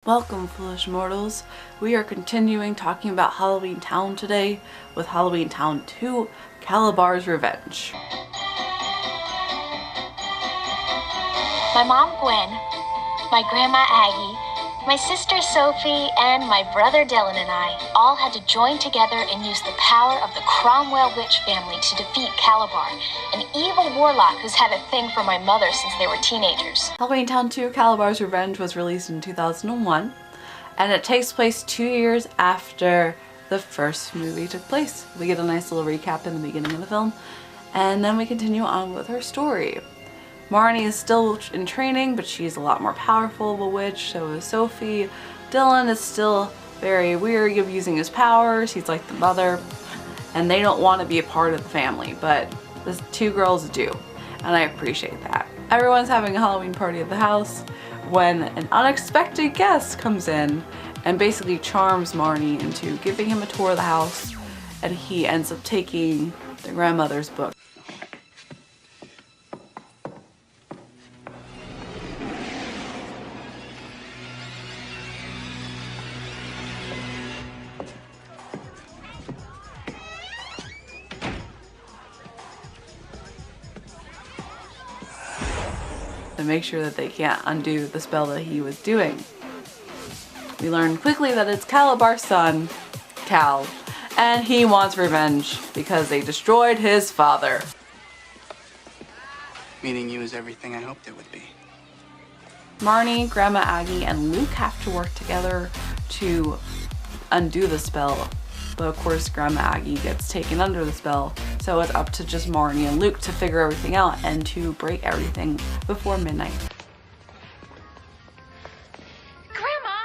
Welcome, foolish mortals. We are continuing talking about Halloweentown today with Halloweentown 2, KALABAR'S Revenge. My mom, Gwen, my grandma, Aggie, my sister, Sophie, and my brother, Dylan, and I all had to join together and use the power of the Cromwell witch family to defeat Kalabar, an evil warlock who's had a thing for my mother since they were teenagers. Halloweentown 2, KALABAR'S Revenge was released in 2001, and it takes place 2 years after the first movie took place. We get a nice little recap in the beginning of the film, and then we continue on with her story. Marnie is still in training, but she's a lot more powerful of a witch, so is Sophie. Dylan is still very weary of using his powers, he's like the mother, and they don't want to be a part of the family, but the two girls do, and I appreciate that. Everyone's having a Halloween party at the house when an unexpected guest comes in and basically charms Marnie into giving him a tour of the house, and he ends up taking the grandmother's book. To make sure that they can't undo the spell that he was doing. We learn quickly that it's Kalabar's son, Cal, and he wants revenge because they destroyed his father. Meeting you is everything I hoped it would be. Marnie, Grandma Aggie, and Luke have to work together to undo the spell, but of course Grandma Aggie gets taken under the spell, so it's up to just Marnie and Luke to figure everything out and to break everything before midnight. Grandma!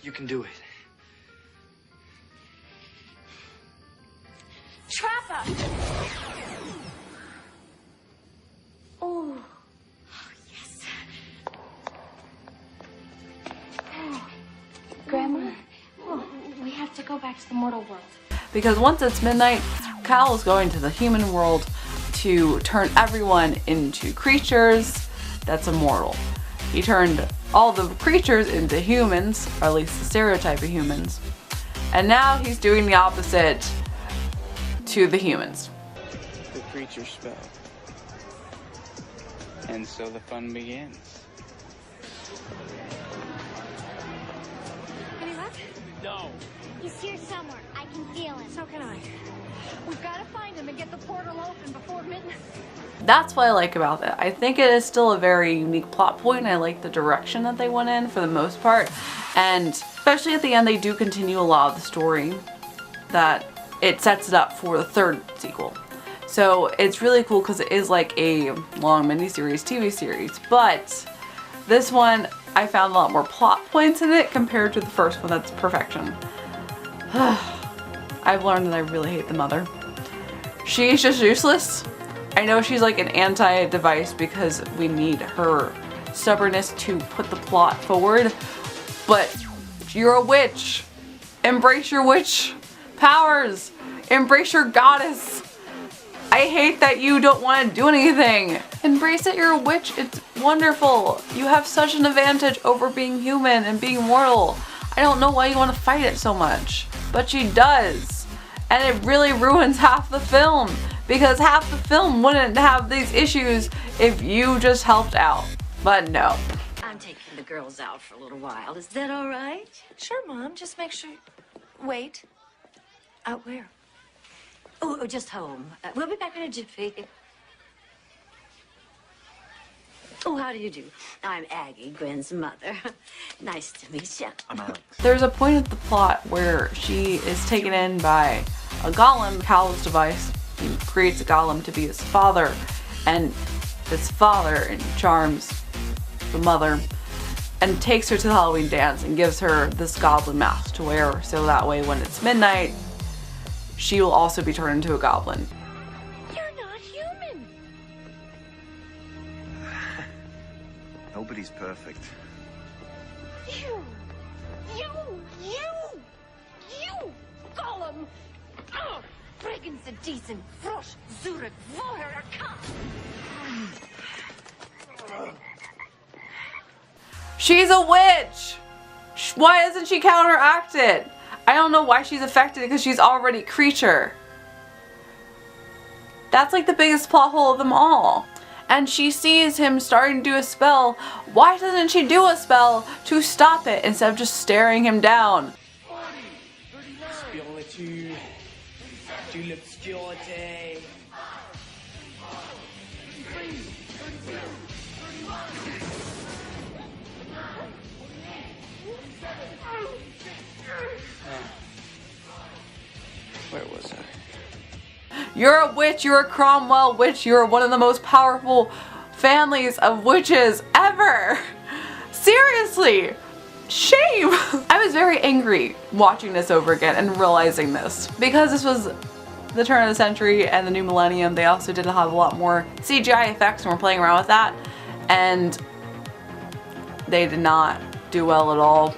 You can do it. Trappa! Oh. Yes. Grandma? We have to go back to the mortal world. Because once it's midnight, Cal is going to the human world to turn everyone into creatures that's immortal. He turned all the creatures into humans, or at least the stereotype of humans, and now he's doing the opposite to the humans. The creature spell. And so the fun begins. Any luck? No. He's here somewhere. I can feel him. So can I. We've got to find him and get the portal open before midnight. That's what I like about it. I think it is still a very unique plot point. I like the direction that they went in for the most part, and especially at the end they do continue a lot of the story that it sets it up for the third sequel. So it's really cool because it is like a long miniseries TV series, but this one I found a lot more plot points in it compared to the first one. That's perfection. I've learned that I really hate the mother. She's just useless. I know she's like an anti-device because we need her stubbornness to put the plot forward, but you're a witch. Embrace your witch powers. Embrace your goddess. I hate that you don't want to do anything. Embrace that you're a witch. It's wonderful. You have such an advantage over being human and being mortal. I don't know why you want to fight it so much, but she does. And it really ruins half the film, because half the film wouldn't have these issues if you just helped out. But no. I'm taking the girls out for a little while. Is that all right? Sure, Mom. Just make sure. Wait. Out where? Oh, just home. We'll be back in a jiffy. Oh, how do you do? I'm Aggie, Gwen's mother. Nice to meet you. I'm Alex. There's a point of the plot where she is taken in by a golem, Cal's device. He creates a golem to be his father, and his father charms the mother and takes her to the Halloween dance and gives her this goblin mask to wear, so that way when it's midnight, she will also be turned into a goblin. You're not human. Nobody's perfect. You, Gollum. Bringen Sie diesen Frosch zurück, woher kam. She's a witch! Why doesn't she counteract it? I don't know why she's affected because she's already a creature. That's like the biggest plot hole of them all. And she sees him starting to do a spell. Why doesn't she do a spell to stop it instead of just staring him down? Where was I? You're a witch, you're a Cromwell witch, you're one of the most powerful families of witches ever! Seriously! Shame! I was very angry watching this over again and realizing this. Because this was the turn of the century and the new millennium, they also did have a lot more CGI effects and were playing around with that. And they did not do well at all.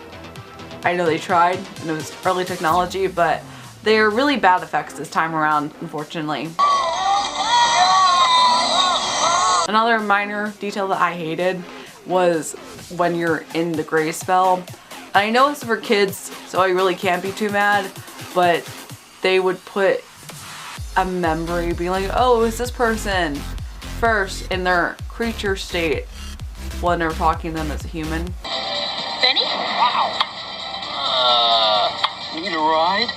I know they tried, and it was early technology, but they're really bad effects this time around, unfortunately. Another minor detail that I hated was when you're in the gray spell. I know it's for kids, so I really can't be too mad, but they would put a memory being like, oh, it's this person first in their creature state when they're talking to them as a human. Benny? Wow. You need a ride?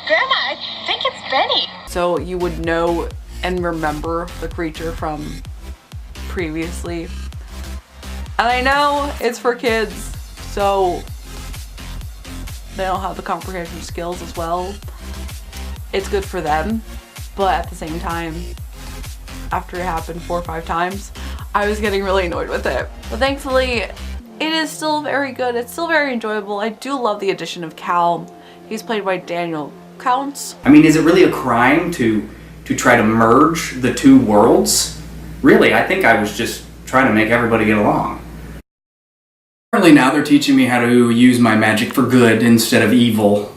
Grandma, I think it's Benny. So you would know and remember the creature from previously. And I know it's for kids, so they don't have the comprehension skills as well. It's good for them, but at the same time, after it happened 4 or 5 times, I was getting really annoyed with it. But thankfully, it is still very good. It's still very enjoyable. I do love the addition of Cal. He's played by Daniel Counts. I mean, is it really a crime to try to merge the two worlds? Really, I think I was just trying to make everybody get along. Apparently now they're teaching me how to use my magic for good instead of evil.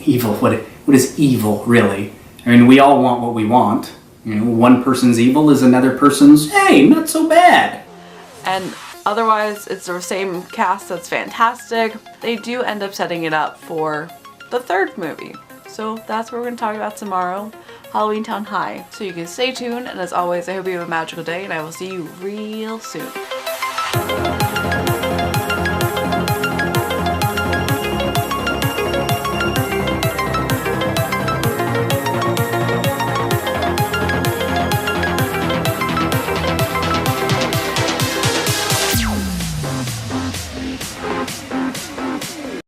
Evil, what is evil, really? I mean, we all want what we want. You know, one person's evil is another person's, hey, not so bad. And otherwise, it's the same cast that's fantastic. They do end up setting it up for the 3rd movie. So that's what we're going to talk about tomorrow, Halloweentown High. So you can stay tuned, and as always, I hope you have a magical day, and I will see you real soon.